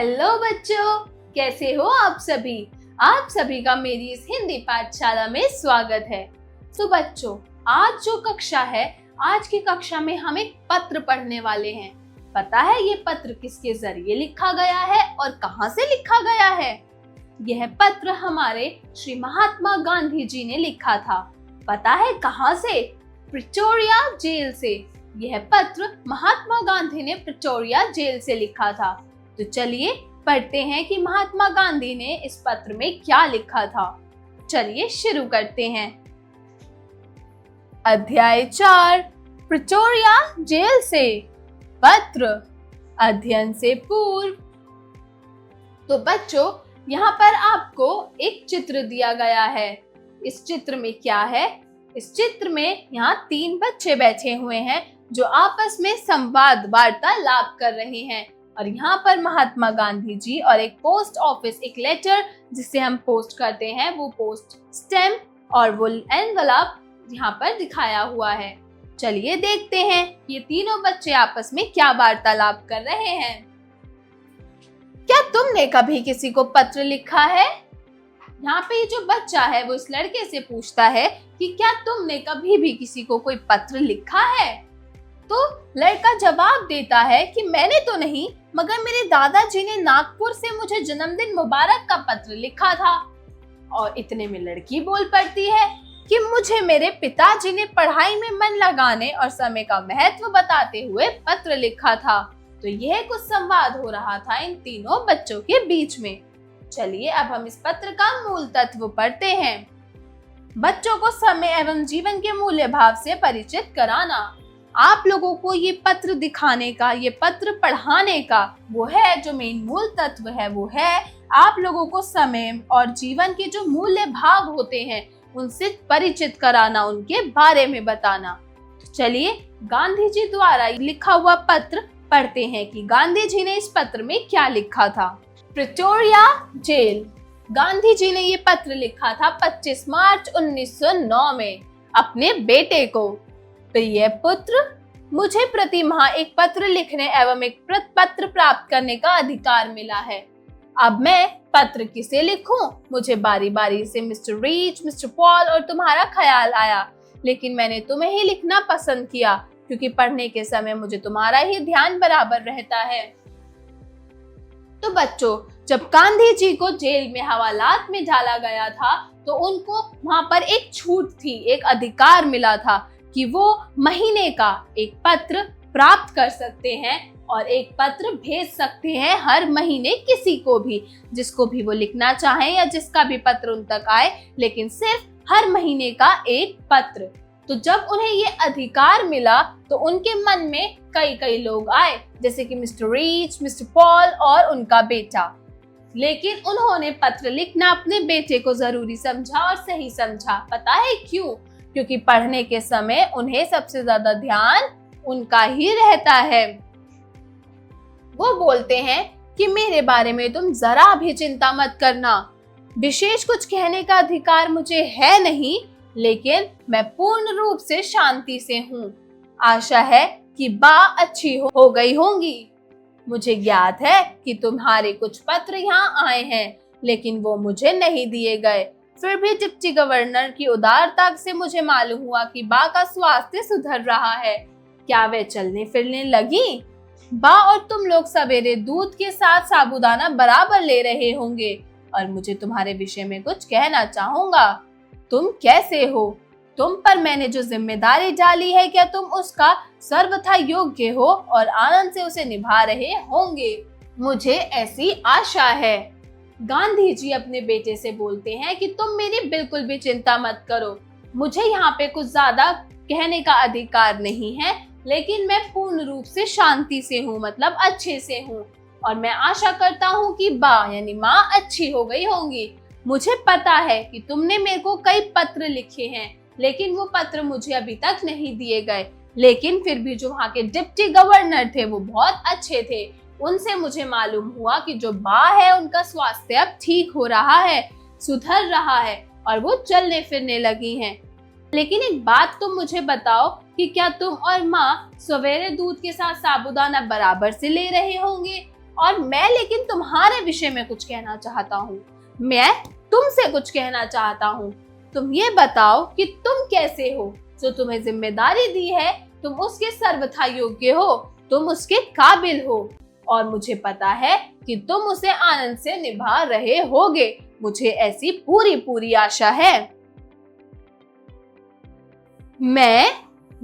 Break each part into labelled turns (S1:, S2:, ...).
S1: Hello बच्चों, कैसे हो आप सभी। आप सभी का मेरी इस हिंदी पाठशाला में स्वागत है। तो बच्चों, आज जो कक्षा है, आज की कक्षा में हम एक पत्र पढ़ने वाले हैं। पता है ये पत्र किसके जरिए लिखा गया है और कहां से लिखा गया है? यह पत्र हमारे श्री महात्मा गांधी जी ने लिखा था। पता है कहां से? प्रिटोरिया जेल से। यह पत्र महात्मा गांधी ने प्रिटोरिया जेल से लिखा था। तो चलिए पढ़ते हैं कि महात्मा गांधी ने इस पत्र में क्या लिखा था। चलिए शुरू करते हैं। अध्याय 4, प्रिटोरिया जेल से पत्र, अध्ययन से पूर्व। तो बच्चों, यहाँ पर आपको एक चित्र दिया गया है। इस चित्र में क्या है? इस चित्र में यहाँ 3 बच्चे बैठे हुए हैं जो आपस में संवाद वार्तालाप कर रहे हैं। और यहाँ पर महात्मा गांधी जी और एक पोस्ट ऑफिस, एक लेटर जिसे हम पोस्ट करते हैं, वो पोस्ट स्टैम्प और वो एनवलप यहाँ पर दिखाया हुआ है। चलिए देखते हैं ये तीनों बच्चे आपस में क्या वार्तालाप कर रहे हैं। क्या तुमने कभी किसी को पत्र लिखा है? यहाँ पे ये जो बच्चा है वो इस लड़के से पूछता है कि क्या तुमने कभी भी किसी को कोई पत्र लिखा है? तो लड़का जवाब देता है कि मैंने तो नहीं, मगर मेरे दादाजी ने नागपुर से मुझे जन्मदिन मुबारक का पत्र लिखा था। और इतने में लड़की बोल पड़ती है कि मुझे मेरे पिताजी ने पढ़ाई में मन लगाने और समय का महत्व बताते हुए पत्र लिखा था। तो यह कुछ संवाद हो रहा था इन तीनों बच्चों के बीच में। चलिए अब हम इस पत्र का मूल तत्व पढ़ते हैं। बच्चों को समय एवं जीवन के मूल्य भाव से परिचित कराना। आप लोगों को ये पत्र दिखाने का, ये पत्र पढ़ाने का वो है जो मेन मूल तत्व है, वो है आप लोगों को समय और जीवन के जो मूल्य भाव होते हैं उनसे परिचित कराना, उनके बारे में बताना। चलिए गांधी जी द्वारा लिखा हुआ पत्र पढ़ते हैं कि गांधी जी ने इस पत्र में क्या लिखा था। Pretoria jail. गांधी जी ने ये पत्र लिखा था 25 मार्च 1909 में अपने बेटे को। प्रिय पुत्र, मुझे प्रति माह एक पत्र लिखने एवं एक पत्र प्राप्त करने का अधिकार मिला है। अब मैं पत्र किसे लिखूं? मुझे बारी बारी से मिस्टर रीच, मिस्टर पॉल और तुम्हारा ख्याल आया, लेकिन मैंने तुम्हें ही लिखना पसंद किया क्योंकि पढ़ने के समय मुझे तुम्हारा ही ध्यान बराबर रहता है। तो बच्चों, जब गांधी जी को जेल में हवालात में डाला गया था तो उनको वहां पर एक छूट थी, एक अधिकार मिला था कि वो महीने का एक पत्र प्राप्त कर सकते हैं और एक पत्र भेज सकते हैं हर महीने किसी को भी, जिसको भी वो लिखना चाहें या जिसका भी पत्र उन तक आए, लेकिन सिर्फ हर महीने का एक पत्र। तो जब उन्हें ये अधिकार मिला तो उनके मन में कई लोग आए, जैसे कि मिस्टर रीच, मिस्टर पॉल और उनका बेटा। लेकिन उन्होंने पत्र लिखना अपने बेटे को जरूरी समझा और सही समझा। पता है क्यों? क्योंकि पढ़ने के समय उन्हें सबसे ज्यादा ध्यान उनका ही रहता है। वो बोलते हैं कि मेरे बारे में तुम जरा भी चिंता मत करना। विशेष कुछ कहने का अधिकार मुझे है नहीं, लेकिन मैं पूर्ण रूप से शांति से हूँ। आशा है कि बा अच्छी हो गई होंगी। मुझे ज्ञात है कि तुम्हारे कुछ पत्र यहाँ आए हैं, लेकिन वो मुझे नहीं दिए गए। फिर भी डिप्टी गवर्नर की उदारता से मुझे मालूम हुआ कि बा का स्वास्थ्य सुधर रहा है। क्या वे चलने फिरने लगी? बा और तुम लोग सवेरे दूध के साथ साबूदाना बराबर ले रहे होंगे। और मुझे तुम्हारे विषय में कुछ कहना चाहूंगा। तुम कैसे हो? तुम पर मैंने जो जिम्मेदारी डाली है, क्या तुम उसका सर्वथा योग्य हो और आनंद से उसे निभा रहे होंगे? मुझे ऐसी आशा है। गांधी जी अपने बेटे से बोलते हैं कि तुम मेरी बिल्कुल भी चिंता मत करो। मुझे यहाँ पे कुछ ज्यादा कहने का अधिकार नहीं है, लेकिन मैं पूर्ण रूप से शांति से हूँ, मतलब अच्छे से हूँ। और मैं आशा करता हूँ कि बा यानी माँ अच्छी हो गई होंगी। मुझे पता है कि तुमने मेरे को कई पत्र लिखे हैं, लेकिन वो पत्र मुझे अभी तक नहीं दिए गए। लेकिन फिर भी जो वहाँ के डिप्टी गवर्नर थे वो बहुत अच्छे थे। उनसे मुझे मालूम हुआ कि जो बा है उनका स्वास्थ्य अब ठीक हो रहा है, सुधर रहा है और वो चलने फिरने लगी हैं। लेकिन एक बात तुम मुझे बताओ कि क्या तुम और माँ सवेरे दूध के साथ साबूदाना बराबर से ले रहे होंगे? और मैं लेकिन तुम्हारे विषय में कुछ कहना चाहता हूँ। मैं तुमसे कुछ कहना चाहता हूँ। तुम ये बताओ कि तुम कैसे हो। जो तुम्हें जिम्मेदारी दी है तुम उसके सर्वथा योग्य हो, तुम उसके काबिल हो और मुझे पता है कि तुम उसे आनंद से निभा रहे होगे। मुझे ऐसी पूरी पूरी आशा है। मैं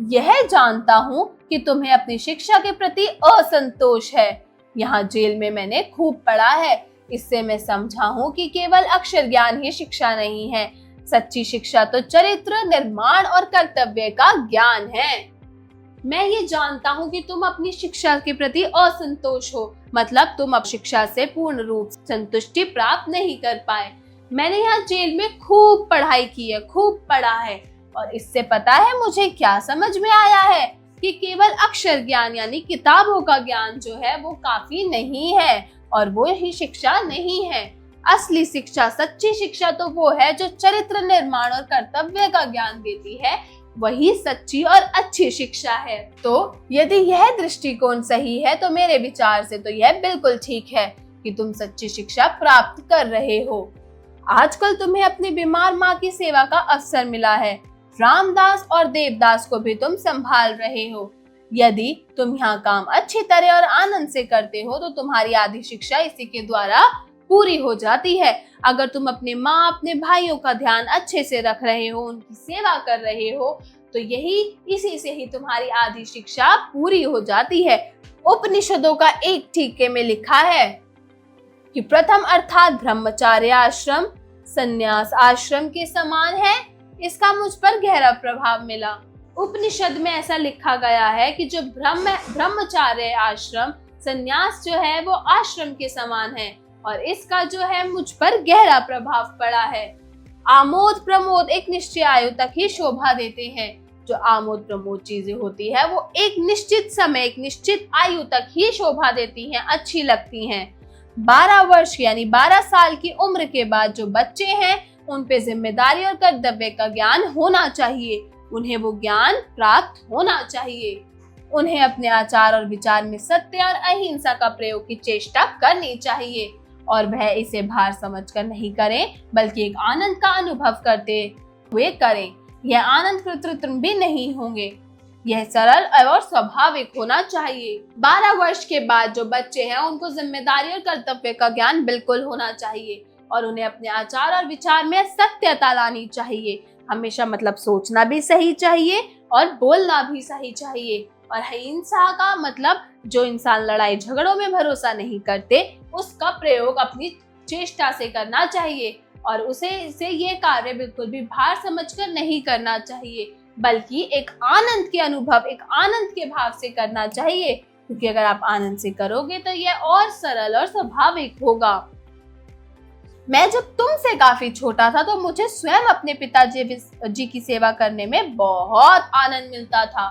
S1: यह जानता हूँ कि तुम्हें अपनी शिक्षा के प्रति असंतोष है। यहाँ जेल में मैंने खूब पढ़ा है। इससे मैं समझा हूँ कि केवल अक्षर ज्ञान ही शिक्षा नहीं है। सच्ची शिक्षा तो चरित्र निर्माण और कर्तव्य का ज्ञान है। मैं ये जानता हूँ कि तुम अपनी शिक्षा के प्रति असंतोष हो, मतलब तुम अब शिक्षा से पूर्ण रूप से संतुष्टि प्राप्त नहीं कर पाए। मैंने यहाँ जेल में खूब पढ़ाई की है, खूब पढ़ा है और इससे पता है मुझे क्या समझ में आया है कि केवल अक्षर ज्ञान यानी किताबों का ज्ञान जो है वो काफी नहीं है और वो ही शिक्षा नहीं है। असली शिक्षा, सच्ची शिक्षा तो वो है जो चरित्र निर्माण और कर्तव्य का ज्ञान देती है, वही सच्ची और अच्छी शिक्षा है। तो यदि यह दृष्टिकोण सही है तो मेरे विचार से तो यह बिल्कुल ठीक है कि तुम सच्ची शिक्षा प्राप्त कर रहे हो। आजकल तुम्हें अपनी बीमार माँ की सेवा का अवसर मिला है। रामदास और देवदास को भी तुम संभाल रहे हो। यदि तुम यहाँ काम अच्छी तरह और आनंद से करते हो तो तुम्हारी आधी शिक्षा इसी के द्वारा पूरी हो जाती है। अगर तुम अपने माँ, अपने भाइयों का ध्यान अच्छे से रख रहे हो, उनकी सेवा कर रहे हो तो इसी से ही तुम्हारी आधी शिक्षा पूरी हो जाती है। उपनिषदों का एक टीके में लिखा है कि प्रथम अर्थात ब्रह्मचार्य आश्रम संन्यास आश्रम के समान है। इसका मुझ पर गहरा प्रभाव मिला। उपनिषद में ऐसा लिखा गया है कि जो ब्रह्मचार्य आश्रम संन्यास जो है वो आश्रम के समान है और इसका जो है मुझ पर गहरा प्रभाव पड़ा है। आमोद प्रमोद एक निश्चित आयु तक ही शोभा देते हैं। जो आमोद प्रमोद चीजें होती है वो एक निश्चित समय, एक निश्चित आयु तक ही शोभा देती हैं, अच्छी लगती हैं। 12 वर्ष यानी 12 साल की उम्र के बाद जो बच्चे हैं उन पे जिम्मेदारी और कर्तव्य का ज्ञान होना चाहिए। उन्हें वो ज्ञान प्राप्त होना चाहिए। उन्हें अपने आचार और विचार में सत्य और अहिंसा का प्रयोग की चेष्टा करनी चाहिए और वह इसे भार समझकर नहीं करें बल्कि एक आनंद का अनुभव करते हुए करें। यह आनंद कृत्रिम भी नहीं होंगे। यह सरल और स्वाभाविक होना चाहिए। 12 वर्ष के बाद जो बच्चे हैं उनको जिम्मेदारी और कर्तव्य का ज्ञान बिल्कुल होना चाहिए और उन्हें अपने आचार और विचार में सत्यता लानी चाहिए। हमेशा मतलब सोचना भी सही चाहिए और बोलना भी सही चाहिए। और अहिंसा का मतलब जो इंसान लड़ाई झगड़ों में भरोसा नहीं करते उसका प्रयोग अपनी चेष्टा से करना चाहिए और उसे ये कार्य बिल्कुल भी भार समझकर नहीं करना चाहिए बल्कि एक आनंद के अनुभव, एक आनंद के भाव से करना चाहिए, क्योंकि अगर आप आनंद से करोगे तो यह और सरल और स्वाभाविक होगा। मैं जब तुमसे काफी छोटा था तो मुझे स्वयं अपने पिताजी की सेवा करने में बहुत आनंद मिलता था।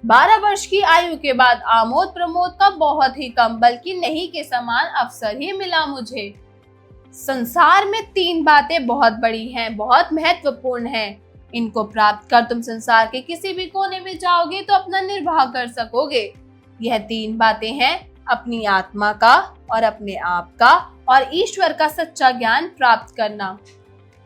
S1: 12 वर्ष की आयु के बाद आमोद प्रमोद का बहुत ही कम बल्कि नहीं के समान अवसर ही मिला मुझे। संसार में 3 बातें बहुत बड़ी हैं, बहुत महत्वपूर्ण हैं। इनको प्राप्त कर तुम संसार के किसी भी कोने में जाओगे तो अपना निर्वाह कर सकोगे। यह 3 बातें हैं अपनी आत्मा का और अपने आप का और ईश्वर का सच्चा ज्ञान प्राप्त करना।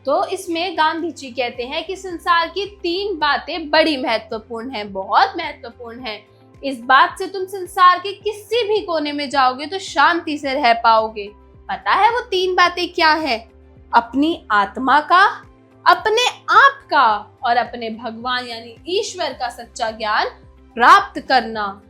S1: तो इसमें गांधी जी कहते हैं कि संसार की 3 बातें बड़ी महत्वपूर्ण हैं, बहुत महत्वपूर्ण हैं। इस बात से तुम संसार के किसी भी कोने में जाओगे तो शांति से रह पाओगे। पता है वो 3 बातें क्या है? अपनी आत्मा का, अपने आप का और अपने भगवान यानी ईश्वर का सच्चा ज्ञान प्राप्त करना।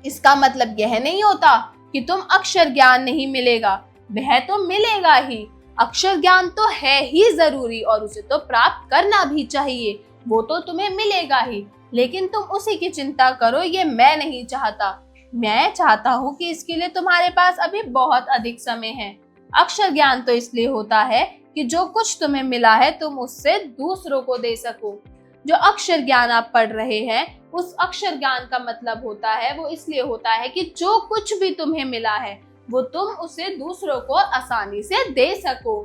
S1: इसका मतलब यह नहीं होता कि तुम अक्षर ज्ञान नहीं मिलेगा, वह तो मिलेगा ही। अक्षर ज्ञान तो है ही जरूरी और उसे तो प्राप्त करना भी चाहिए, वो तो तुम्हें मिलेगा ही, लेकिन तुम उसी की चिंता करो ये मैं नहीं चाहता। मैं चाहता हूँ कि इसके लिए तुम्हारे पास अभी बहुत अधिक समय है। अक्षर ज्ञान तो इसलिए होता है कि जो कुछ तुम्हें मिला है तुम उससे दूसरों को दे सको। जो अक्षर ज्ञान आप पढ़ रहे हैं उस अक्षर ज्ञान का मतलब होता है, वो इसलिए होता है कि जो कुछ भी तुम्हें मिला है वो तुम उसे दूसरों को आसानी से दे सको।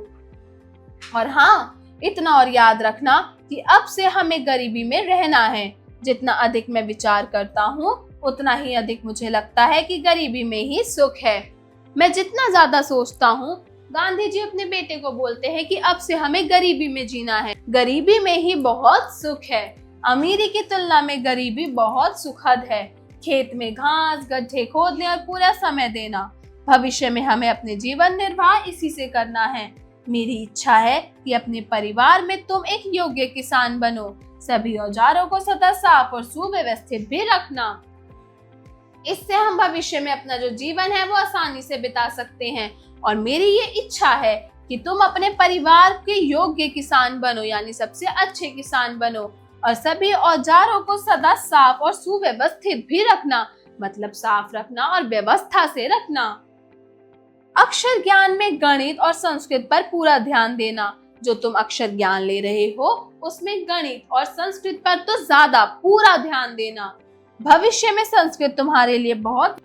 S1: और हाँ, इतना और याद रखना कि अब से हमें गरीबी में रहना है। जितना अधिक मैं विचार करता हूँ उतना ही अधिक मुझे लगता है कि गरीबी में ही सुख है। मैं जितना ज्यादा सोचता हूँ, गांधी जी अपने बेटे को बोलते हैं कि अब से हमें गरीबी में जीना है। गरीबी में ही बहुत सुख है। अमीरी की तुलना में गरीबी बहुत सुखद है। खेत में घास, गड्ढे खोदने और पूरा समय देना। भविष्य में हमें अपने जीवन निर्वाह इसी से करना है। मेरी इच्छा है कि अपने परिवार में तुम एक योग्य किसान बनो। सभी औजारों को सदा साफ और सुव्यवस्थित भी रखना। इससे हम भविष्य में अपना जो जीवन है वो आसानी से बिता सकते हैं। और मेरी ये इच्छा है कि तुम अपने परिवार के योग्य किसान बनो, यानी सबसे अच्छे किसान बनो। और सभी औजारों को सदा साफ और सुव्यवस्थित भी रखना, मतलब साफ रखना और व्यवस्था से रखना। अक्षर ज्ञान में गणित और संस्कृत पर पूरा ध्यान देना। जो तुम अक्षर ज्ञान ले रहे हो उसमें गणित और संस्कृत पर तो ज्यादा पूरा ध्यान देना। भविष्य में संस्कृत तुम्हारे लिए बहुत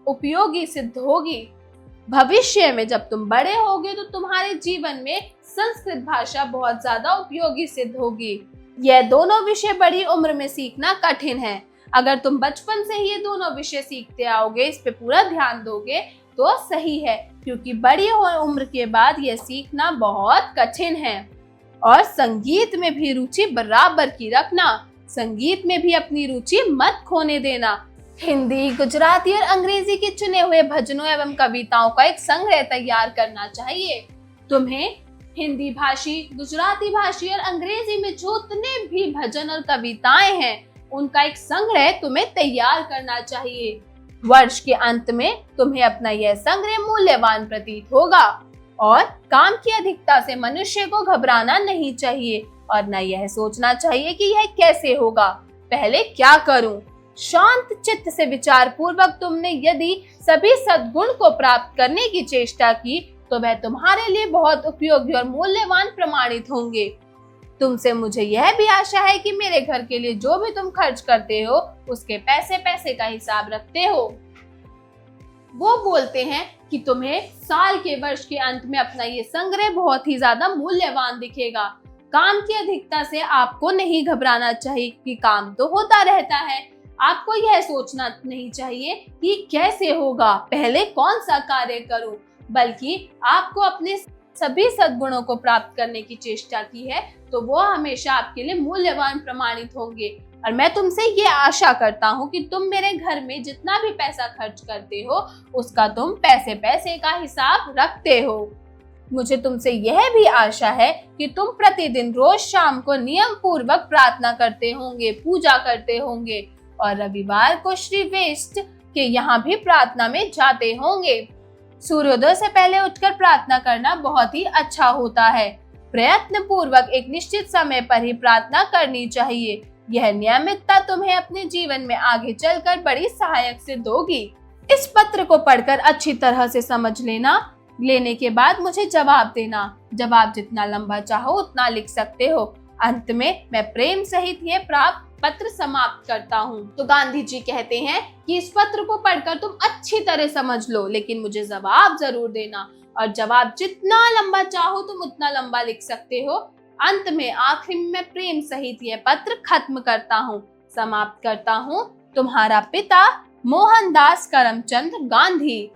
S1: उपयोगी सिद्ध होगी। भविष्य में जब तुम बड़े होगे तो तुम्हारे जीवन में संस्कृत भाषा बहुत ज्यादा उपयोगी सिद्ध होगी। यह दोनों विषय बड़ी उम्र में सीखना कठिन है। अगर तुम बचपन से ही ये दोनों विषय सीखते आओगे, इस पे पूरा ध्यान दोगे तो सही है, क्योंकि बड़ी उम्र के बाद यह सीखना बहुत कठिन है। और संगीत में भी रुचि बराबर की रखना। संगीत में भी अपनी रुचि मत खोने देना। हिंदी, गुजराती और अंग्रेजी के चुने हुए भजनों एवं कविताओं का एक संग्रह तैयार करना चाहिए। तुम्हें हिंदी भाषी, गुजराती भाषी और अंग्रेजी में जितने भी भजन और कविताएं हैं उनका एक संग्रह तुम्हें तैयार करना चाहिए। वर्ष के अंत में तुम्हें अपना यह संग्रह मूल्यवान प्रतीत होगा। और काम की अधिकता से मनुष्य को घबराना नहीं चाहिए और न यह सोचना चाहिए कि यह कैसे होगा, पहले क्या करूं। शांत चित्त से विचार पूर्वक तुमने यदि सभी सद्गुण को प्राप्त करने की चेष्टा की तो वह तुम्हारे लिए बहुत उपयोगी और मूल्यवान प्रमाणित होंगे। तुमसे मुझे यह भी आशा है कि मेरे घर के लिए जो भी तुम खर्च करते हो उसके पैसे पैसे का हिसाब रखते हो। वो बोलते हैं कि तुम्हें साल के वर्ष के अंत में अपना ये संग्रह बहुत ही ज्यादा मूल्यवान दिखेगा। काम की अधिकता से आपको नहीं घबराना चाहिए कि काम तो होता रहता है। आपको यह सोचना नहीं चाहिए कि कैसे होगा, पहले कौन सा कार्य करूं, बल्कि आपको अपने सभी सद्गुणों को प्राप्त करने की चेष्टा की है तो वो हमेशा आपके लिए मूल्यवान प्रमाणित होंगे। और मैं तुमसे ये आशा करता हूँ कि तुम मेरे घर में जितना भी पैसा खर्च करते हो उसका तुम पैसे पैसे का हिसाब रखते हो। मुझे तुमसे यह भी आशा है कि तुम प्रतिदिन रोज शाम को नियम पूर्वक प्रार्थना करते होंगे, पूजा करते होंगे और रविवार को श्री वेस्ट के यहाँ भी प्रार्थना में जाते होंगे। सूर्योदय से पहले उठकर प्रार्थना करना बहुत ही अच्छा होता है। प्रयत्न पूर्वक एक निश्चित समय पर ही प्रार्थना करनी चाहिए। यह नियमितता तुम्हें अपने जीवन में आगे चलकर बड़ी सहायक सिद्ध होगी। इस पत्र को पढ़कर अच्छी तरह से समझ लेने के बाद मुझे जवाब देना। जवाब जितना लंबा चाहो उतना लिख सकते हो। अंत में मैं प्रेम सहित यह प्राप्त पत्र समाप्त करता हूँ। तो गांधी जी कहते हैं कि इस पत्र को पढ़कर तुम अच्छी तरह समझ लो, लेकिन मुझे जवाब जरूर देना। और जवाब जितना लंबा चाहो तुम उतना लंबा लिख सकते हो। अंत में आखिर में मैं प्रेम सहित यह पत्र खत्म करता हूँ, समाप्त करता हूँ। तुम्हारा पिता मोहनदास करमचंद गांधी।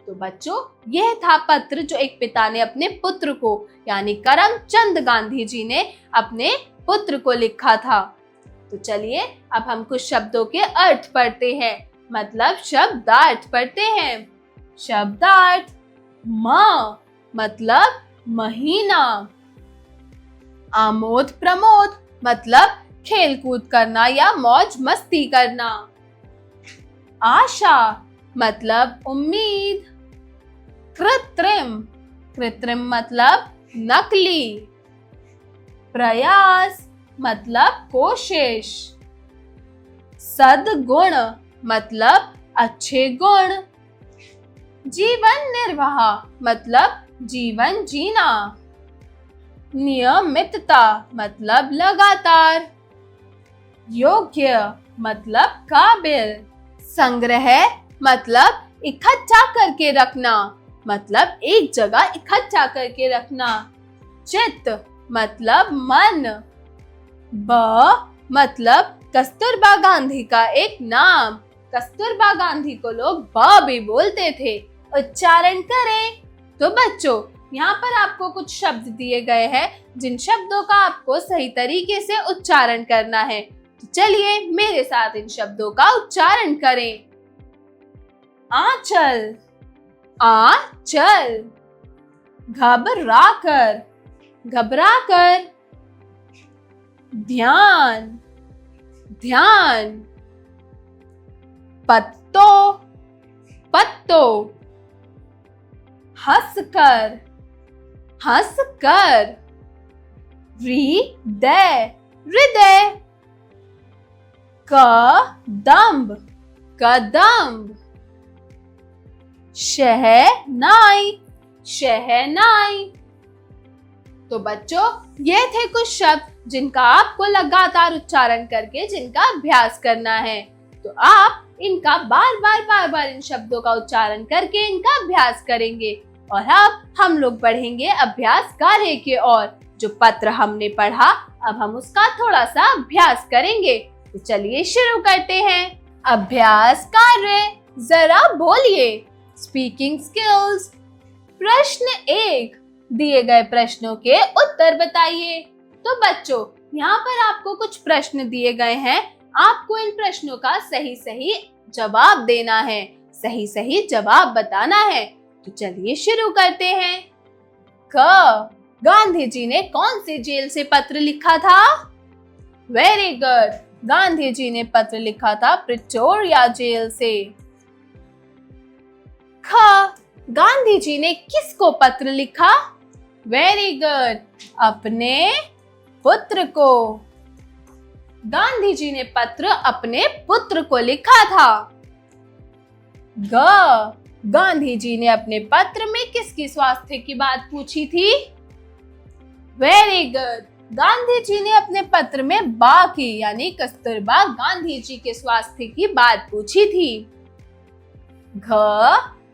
S1: तो बच्चों, यह था पत्र जो एक पिता ने अपने पुत्र को यानी करमचंद गांधी जी ने अपने पुत्र को लिखा था। तो चलिए अब हम कुछ शब्दों के अर्थ पढ़ते हैं, मतलब शब्दार्थ पढ़ते हैं। शब्दार्थ: माह मतलब महीना। आमोद प्रमोद मतलब खेलकूद करना या मौज मस्ती करना। आशा मतलब उम्मीद। कृत्रिम: कृत्रिम मतलब नकली। प्रयास मतलब कोशिश। सद्गुण मतलब अच्छे गुण। जीवन निर्वाह मतलब जीवन जीना। नियमितता मतलब लगातार। योग्य मतलब काबिल। संग्रह मतलब इकट्ठा करके रखना, मतलब एक जगह इकट्ठा करके रखना। चित्त मतलब मन। ब मतलब कस्तूरबा गांधी का एक नाम। कस्तूरबा गांधी को लोग ब भी बोलते थे। उच्चारण करें। तो बच्चों, यहाँ पर आपको कुछ शब्द दिए गए हैं जिन शब्दों का आपको सही तरीके से उच्चारण करना है। तो चलिए मेरे साथ इन शब्दों का उच्चारण करें। आंचल, आंचल। घबराकर, घबराकर। ध्यान, ध्यान। पत्तों, पत्तों। हंसकर, हंसकर। हृदय, हृदय। कदम, कदम। शहनाई, शहनाई। तो बच्चों, ये थे कुछ शब्द जिनका आपको लगातार उच्चारण करके जिनका अभ्यास करना है। तो आप इनका बार बार इन शब्दों का उच्चारण करके इनका अभ्यास करेंगे। और अब हम लोग बढ़ेंगे अभ्यास कार्य की ओर। जो पत्र हमने पढ़ा, अब हम उसका थोड़ा सा अभ्यास करेंगे। तो चलिए शुरू करते हैं। अभ्यास कार्य, जरा बोलिए। Speaking skills. प्रश्न 1, दिए गए प्रश्नों के उत्तर बताइए। तो बच्चों, यहाँ पर आपको कुछ प्रश्न दिए गए हैं। आपको इन प्रश्नों का सही सही जवाब देना है, सही सही जवाब बताना है। तो चलिए शुरू करते हैं। क, गांधी जी ने कौन से जेल से पत्र लिखा था? वेरी गुड, गांधी जी ने पत्र लिखा था प्रिटोरिया जेल से। ख, गांधी जी ने किसको पत्र लिखा? वेरी गुड, अपने पुत्र को। गांधी जी ने पत्र अपने पुत्र को लिखा था। ग, गांधी जी ने अपने पत्र में किसकी स्वास्थ्य की बात पूछी थी? वेरी गुड, गांधी जी ने अपने पत्र में बा की यानी कस्तूरबा गांधी जी के स्वास्थ्य की बात पूछी थी। घ,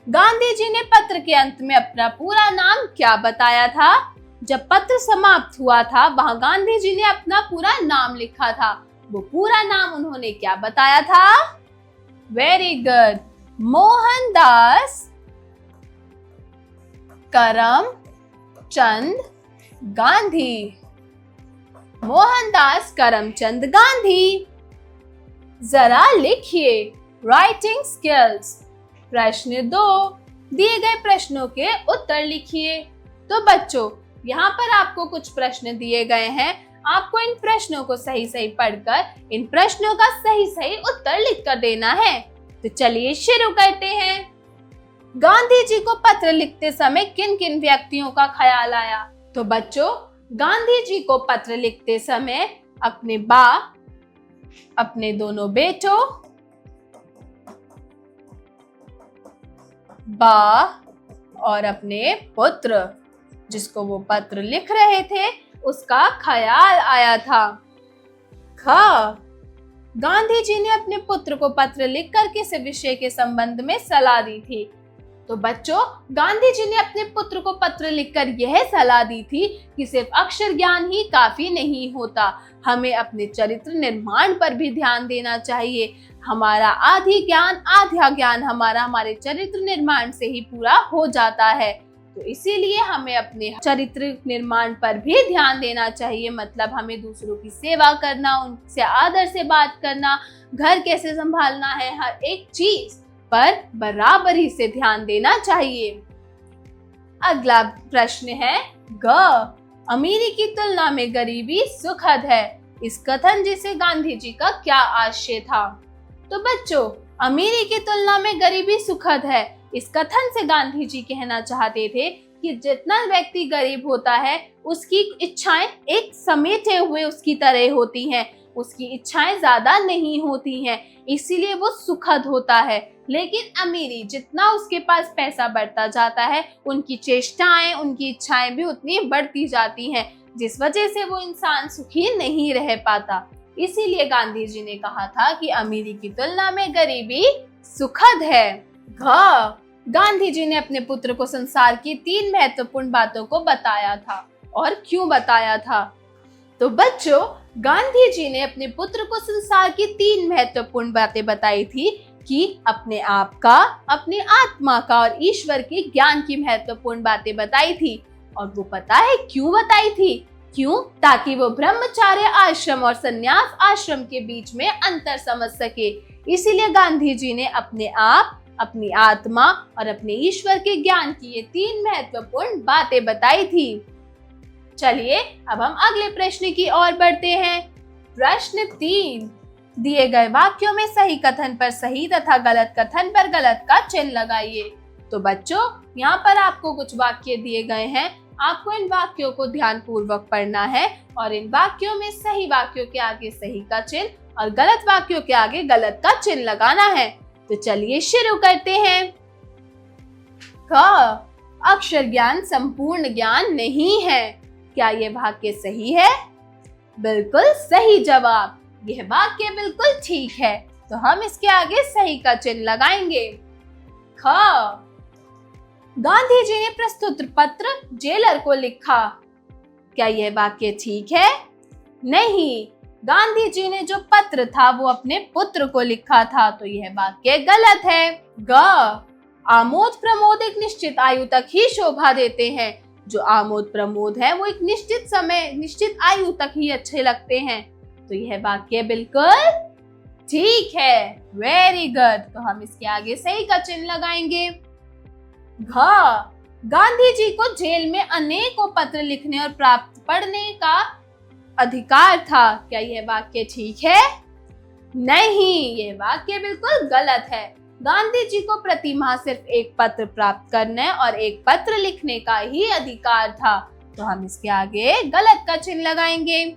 S1: गांधी जी ने पत्र के अंत में अपना पूरा नाम क्या बताया था? जब पत्र समाप्त हुआ था, वहां गांधी जी ने अपना पूरा नाम लिखा था। वो पूरा नाम उन्होंने क्या बताया था? Very good, Mohandas Karamchand Gandhi. मोहनदास करमचंद गांधी। जरा लिखिए। Writing skills. प्रश्न 2, दिए गए प्रश्नों के उत्तर लिखिए। तो बच्चों, यहाँ पर आपको कुछ प्रश्न दिए गए हैं। आपको इन प्रश्नों को सही सही पढ़कर इन प्रश्नों का सही सही उत्तर लिखकर देना है। तो चलिए शुरू करते हैं। गांधी जी को पत्र लिखते समय किन किन व्यक्तियों का ख्याल आया? तो बच्चों, गांधी जी को पत्र लिखते समय अपने बा, अपने दोनों बेटों, बा और अपने पुत्र जिसको वो पत्र लिख रहे थे उसका ख्याल आया था। ख, गांधी जी ने अपने पुत्र को पत्र लिखकर किस विषय के संबंध में सलाह दी थी? तो बच्चों, गांधी जी ने अपने पुत्र को पत्र लिखकर यह सलाह दी थी कि सिर्फ अक्षर ज्ञान ही काफी नहीं होता, हमें अपने चरित्र निर्माण पर भी ध्यान देना चाहिए। हमारा आधा ज्ञान हमारे चरित्र निर्माण से ही पूरा हो जाता है। तो इसीलिए हमें अपने चरित्र निर्माण पर भी ध्यान देना चाहिए। मतलब हमें दूसरों की सेवा करना, उनसे आदर से बात करना, घर कैसे संभालना है, हर एक चीज पर बराबरी से ध्यान देना चाहिए। अगला प्रश्न है ग, अमीरी की तुलना में गरीबी सुखद है। इस कथन जिसे गांधी जी का क्या आशय था? तो बच्चों, अमीरी की तुलना में गरीबी सुखद है, इस कथन से गांधी जी कहना चाहते थे कि जितना व्यक्ति गरीब होता है उसकी इच्छाएं एक समेटे हुए उसकी तरह होती हैं, उसकी इच्छाएं ज्यादा नहीं होती हैं, इसीलिए वो सुखद होता है। लेकिन अमीरी, जितना उसके पास पैसा बढ़ता जाता है, उनकी चेष्टाएं, उनकी इच्छाएं भी उतनी बढ़ती जाती हैं, जिस वजह से वो इंसान सुखी नहीं रह पाता। इसीलिए गांधी जी ने कहा था कि अमीरी की तुलना में गरीबी सुखद है। घ, गांधी जी ने अपने पुत्र को संसार की 3 महत्वपूर्ण बातों को बताया था और क्यों बताया था? तो बच्चों, गांधी जी ने अपने पुत्र को संसार की 3 महत्वपूर्ण बातें बताई थी। कि अपने आप का, अपनी आत्मा का और ईश्वर के ज्ञान की महत्वपूर्ण बातें बताई थी। और वो पता है क्यों बताई थी? क्यों? ताकि वो ब्रह्मचार्य आश्रम और संन्यास आश्रम के बीच में अंतर समझ सके। इसीलिए गांधी जी ने अपने आप, अपनी आत्मा और अपने ईश्वर के ज्ञान की ये 3 महत्वपूर्ण बातें बताई थी। चलिए अब हम अगले प्रश्न की ओर बढ़ते हैं। प्रश्न 3, दिए गए वाक्यों में सही कथन पर सही तथा गलत कथन पर गलत का चिन्ह लगाइए। तो बच्चों, यहाँ पर आपको कुछ वाक्य दिए गए हैं। आपको इन वाक्यों को ध्यान पूर्वक पढ़ना है और इन वाक्यों में सही वाक्यों के आगे सही का चिन्ह और गलत वाक्यों के आगे गलत का चिन्ह लगाना है। तो चलिए शुरू करते हैं। क, अक्षर ज्ञान संपूर्ण ज्ञान नहीं है। क्या ये वाक्य सही है? बिल्कुल सही जवाब। यह वाक्य बिल्कुल ठीक है, तो हम इसके आगे सही का चिन्ह लगाएंगे। ख, गांधी जी ने प्रस्तुत पत्र जेलर को लिखा। क्या यह वाक्य ठीक है? नहीं, गांधी जी ने जो पत्र था वो अपने पुत्र को लिखा था, तो यह वाक्य गलत है। ग, आमोद प्रमोद एक निश्चित आयु तक ही शोभा देते हैं। जो आमोद प्रमोद है वो एक निश्चित समय, निश्चित आयु तक ही अच्छे लगते हैं, तो यह वाक्य बिल्कुल ठीक है। Very good. तो हम इसके आगे सही का चिन्ह लगाएंगे। घ, गांधी जी को जेल में अनेकों पत्र लिखने और प्राप्त पढ़ने का अधिकार था। क्या यह वाक्य ठीक है? नहीं, यह वाक्य बिल्कुल गलत है। गांधी जी को प्रति माह सिर्फ एक पत्र प्राप्त करने और एक पत्र लिखने का ही अधिकार था, तो हम इसके आगे गलत का चिन्ह लगाएंगे।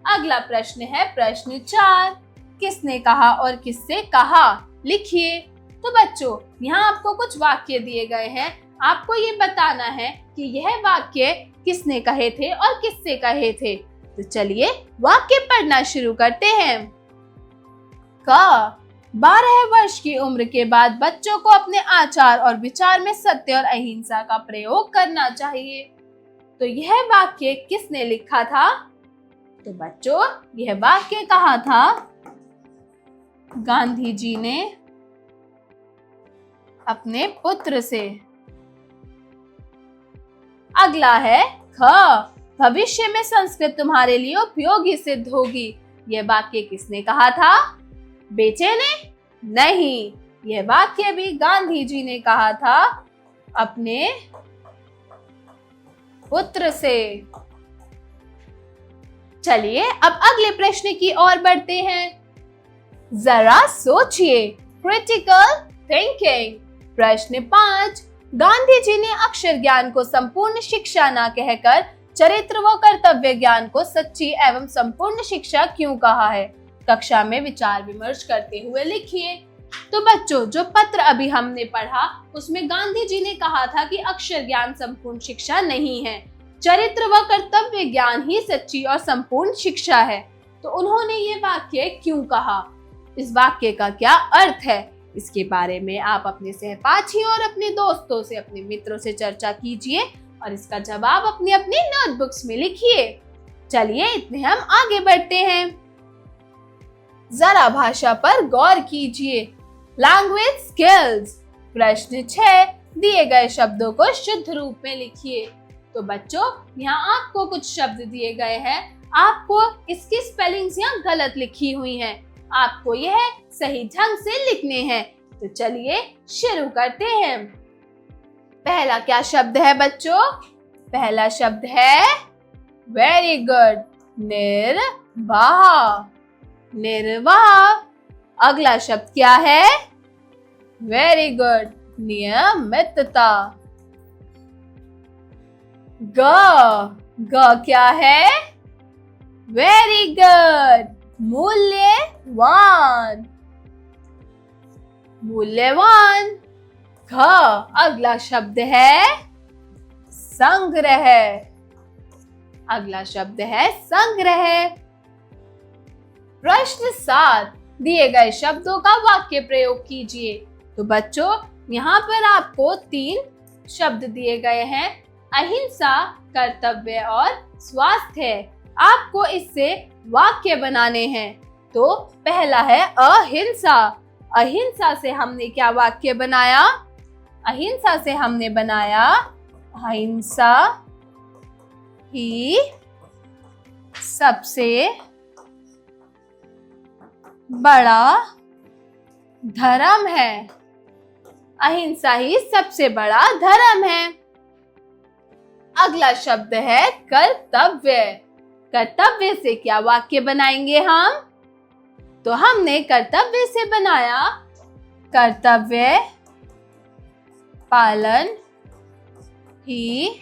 S1: अगला प्रश्न है प्रश्न 4, किसने कहा और किससे कहा? लिखिए। तो बच्चों, यहाँ आपको कुछ वाक्य दिए गए हैं। आपको ये बताना है कि यह वाक्य किसने कहे थे और किससे कहे थे। तो चलिए वाक्य पढ़ना शुरू करते हैं। क, 12 वर्ष की उम्र के बाद बच्चों को अपने आचार और विचार में सत्य और अहिंसा का प्रयोग करना चाहिए। तो यह वाक्य किसने लिखा था? तो बच्चों, यह वाक्य कहा था गांधी जी ने अपने पुत्र से। अगला है ख, भविष्य में संस्कृत तुम्हारे लिए उपयोगी सिद्ध होगी। यह वाक्य किसने कहा था? बेटे ने? नहीं, यह वाक्य भी गांधी जी ने कहा था अपने पुत्र से। चलिए अब अगले प्रश्न की ओर बढ़ते हैं। जरा सोचिए, क्रिटिकल थिंकिंग। प्रश्न 5, गांधी जी ने अक्षर ज्ञान को संपूर्ण शिक्षा न कहकर चरित्र व कर्तव्य ज्ञान को सच्ची एवं संपूर्ण शिक्षा क्यों कहा है? कक्षा में विचार विमर्श करते हुए लिखिए। तो बच्चों, जो पत्र अभी हमने पढ़ा उसमें गांधी जी ने कहा था कि अक्षर ज्ञान संपूर्ण शिक्षा नहीं है, चरित्र व कर्तव्य ज्ञान ही सच्ची और संपूर्ण शिक्षा है। तो उन्होंने ये वाक्य क्यों कहा? इस वाक्य का क्या अर्थ है? इसके बारे में आप अपने सहपाठियों और अपने दोस्तों से, अपने मित्रों से चर्चा कीजिए और इसका जवाब अपनी अपनी नोटबुक्स में लिखिए। चलिए इतने हम आगे बढ़ते हैं। जरा भाषा पर गौर कीजिए। Language skills. प्रश्न 6, दिए गए शब्दों को शुद्ध रूप में लिखिए। तो बच्चों, यहाँ आपको कुछ शब्द दिए गए हैं। आपको इसकी स्पेलिंग्स यहाँ गलत लिखी हुई हैं। आपको यह सही ढंग से लिखने हैं। तो चलिए शुरू करते हैं। पहला क्या शब्द है बच्चों? पहला शब्द है, वेरी गुड, निर्वाह। निर्वाह। अगला शब्द क्या है? वेरी गुड, नियमितता। ग क्या है? वेरी गुड, मूल्यवान। मूल्यवान। घ, अगला शब्द है संग्रह। अगला शब्द है संग्रह। प्रश्न 7, दिए गए शब्दों का वाक्य प्रयोग कीजिए। तो बच्चों, यहाँ पर आपको 3 शब्द दिए गए हैं, अहिंसा, कर्तव्य और स्वास्थ्य। आपको इससे वाक्य बनाने हैं। तो पहला है अहिंसा। अहिंसा से हमने क्या वाक्य बनाया? अहिंसा से हमने बनाया अहिंसा ही सबसे बड़ा धर्म है। अहिंसा ही सबसे बड़ा धर्म है। अगला शब्द है कर्तव्य। कर्तव्य से क्या वाक्य बनाएंगे हम? तो हमने कर्तव्य से बनाया कर्तव्य पालन ही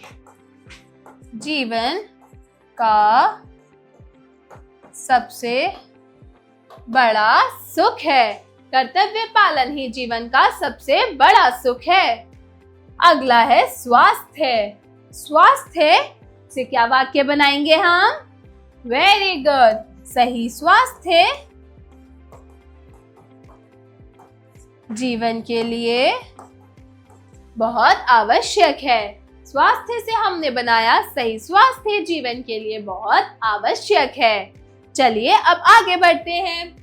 S1: जीवन का सबसे बड़ा सुख है। कर्तव्य पालन ही जीवन का सबसे बड़ा सुख है। अगला है स्वास्थ्य। स्वास्थ्य से क्या वाक्य बनाएंगे हम? वेरी गुड, सही। स्वास्थ्य जीवन के लिए बहुत आवश्यक है। स्वास्थ्य से हमने बनाया सही स्वास्थ्य जीवन के लिए बहुत आवश्यक है। चलिए अब आगे बढ़ते हैं।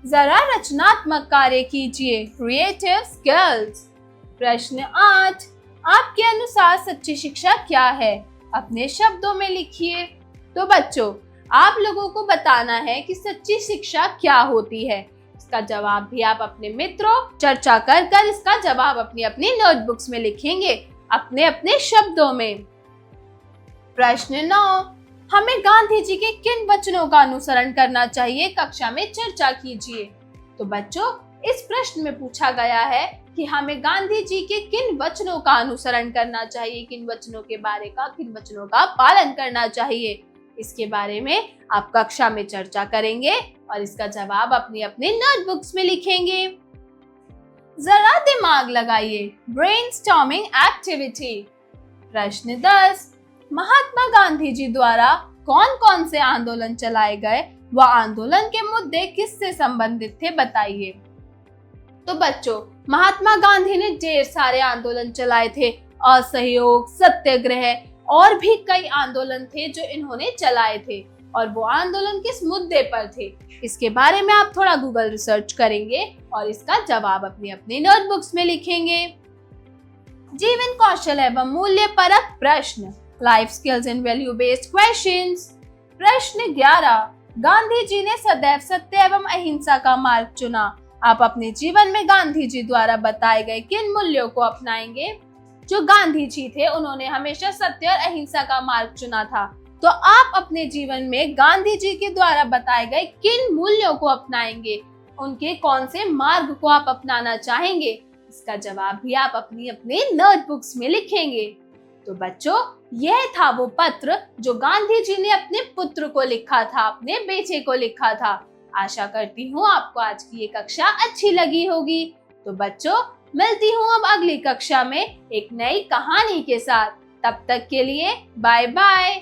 S1: जरा रचनात्मक कार्य कीजिए, क्रिएटिव स्किल्स। प्रश्न 8, आपके अनुसार सच्ची शिक्षा क्या है? अपने शब्दों में लिखिए। तो बच्चों, आप लोगों को बताना है कि सच्ची शिक्षा क्या होती है। इसका जवाब भी आप अपने मित्रों चर्चा कर इसका जवाब अपनी अपनी नोटबुक्स में लिखेंगे, अपने अपने शब्दों में। प्रश्न 9, हमें गांधी जी के किन वचनों का अनुसरण करना चाहिए? कक्षा में चर्चा कीजिए। तो बच्चों, इस प्रश्न में पूछा गया है कि हमें गांधी जी के किन वचनों का अनुसरण करना चाहिए, किन वचनों का पालन करना चाहिए। इसके बारे में आप कक्षा में चर्चा करेंगे और इसका जवाब अपनी अपनी नोटबुक्स में लिखेंगे। जरा दिमाग लगाइए, ब्रेनस्टॉर्मिंग एक्टिविटी। प्रश्न 10, महात्मा गांधी जी द्वारा कौन कौन से आंदोलन चलाए गए व आंदोलन के मुद्दे किससे संबंधित थे, बताइए। तो बच्चों, महात्मा गांधी ने ढेर सारे आंदोलन चलाए थे। असहयोग, सत्याग्रह और भी कई आंदोलन थे जो इन्होंने चलाए थे। और वो आंदोलन किस मुद्दे पर थे, इसके बारे में आप थोड़ा गूगल रिसर्च करेंगे और इसका जवाब अपनी अपनी नोटबुक्स में लिखेंगे। जीवन कौशल एवं मूल्य परक प्रश्न, life skills and value based questions. प्रश्न 11, गांधी जी ने सदैव सत्य एवं अहिंसा का मार्ग चुना। आप अपने जीवन में गांधी जी द्वारा बताए गए किन मूल्यों को अपनाएंगे? जो गांधी जी थे उन्होंने हमेशा सत्य और अहिंसा का मार्ग चुना था। तो आप अपने जीवन में गांधी जी के द्वारा बताए गए किन मूल्यों को अपनाएंगे? उनके कौन से मार्ग को आप अपनाना चाहेंगे? इसका जवाब भी आप अपनी अपनी नोटबुक्स में लिखेंगे। तो बच्चों, यह था वो पत्र जो गांधी जी ने अपने पुत्र को लिखा था, अपने बेटे को लिखा था। आशा करती हूँ आपको आज की ये कक्षा अच्छी लगी होगी। तो बच्चों, मिलती हूँ अब अगली कक्षा में एक नई कहानी के साथ। तब तक के लिए बाय बाय।